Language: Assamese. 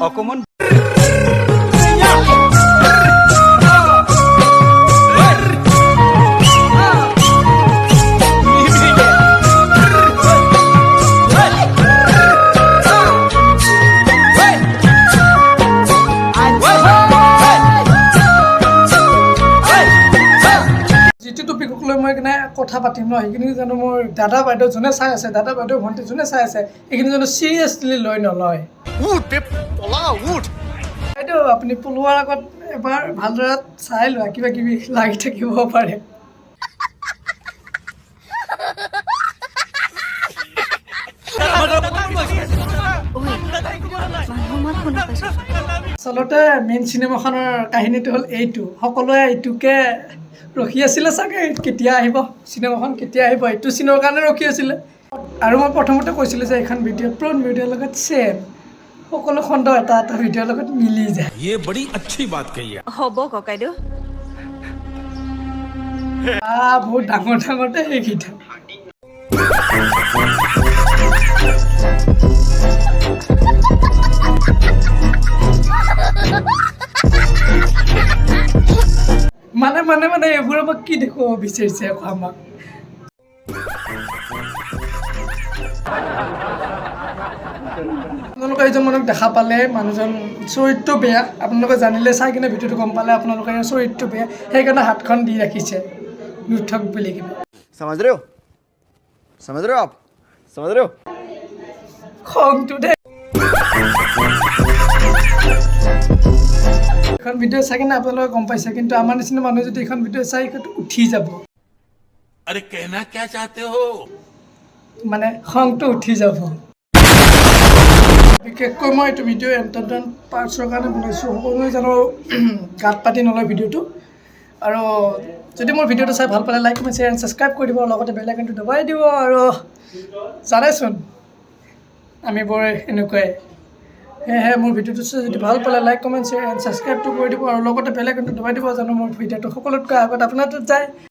অকমান মই কিনে কথা পাতিম ন সেইখিনি জানো মোৰ দাদা বাইদেউ যোনে চাই আছে দাদা বাইদেউ ভণ্টি যোনে চাই আছে এইখিনি জানো চিৰিয়াছলি লৈ নলয় বাইদেউ আপুনি পলোৱাৰ আগত এবাৰ ভালদৰে চাই লোৱা কিবা কিবি লাগি থাকিব পাৰে আচলতে মেইন চিনেমাখনৰ কাহিনীটো হ'ল এইটো সকলোৱে এইটোকে ৰখি আছিলে চাগে কেতিয়া আহিব চিনেমাখন কেতিয়া আহিব এইটো চিনৰ কাৰণে ৰখি আছিলে আৰু মই প্ৰথমতে কৈছিলোঁ যে এইখন ভিডিঅ' পুৰণ ভিডিঅ'ৰ লগত ছেম সকলো খণ্ড এটা এটা ভিডিঅ'ৰ লগত মিলি যায় বড়ি আচ্ছি বাত কহি হ'ব ককাইদেউ বহুত ডাঙৰ ডাঙৰতে সেইকেইটা মানে মানে মানে এইবোৰ আমাক কি দেখুৱাব বিচাৰিছে আকৌ আমাক আপোনালোকে এইজন মানুহক দেখা পালে মানুহজন চৰিত্ৰ বেয়া আপোনালোকে জানিলে চাই কিনে ভিডিঅ'টো গম পালে আপোনালোকে চৰিত্ৰ বেয়া সেইকাৰণে হাতখন দি ৰাখিছে নুঠক বুলি কিনে समझ रहे हो आप समझ रहे हो খংটো দে এখন ভিডিঅ' চাই কিনে আপোনালোকে গম পাইছে কিন্তু আমাৰ নিচিনা মানুহে যদি এখন ভিডিঅ' চাই উঠি যাব আরে कहना क्या चाहते हो মানে খংটো উঠি যাব বিশেষকৈ মই এইটো ভিডিঅ' এণ্টাৰটেইনমেণ্ট পাৰ্টছৰ কাৰণে বনাইছোঁ সকলোৱে জানো গাত পাতি নলয় ভিডিঅ'টো আৰু যদি মোৰ ভিডিঅ'টো চাই ভাল পালে like comment share and subscribe কৰি দিব লগতে বেল আইকনটো দবাই দিব আৰু জানেচোন আমি বৰ এনেকুৱাই সেয়েহে মোৰ ভিডিঅ'টো চাই যদি ভাল পালে লাইক কমেণ্ট শ্বেয়াৰ এণ্ড ছাবস্ক্ৰাইবটো কৰি দিব আৰু লগতে বেল আইকনটো দবাই দিব জানো মোৰ ভিডিঅ'টো সকলোতকৈ আগত আপোনাৰ তাত যায়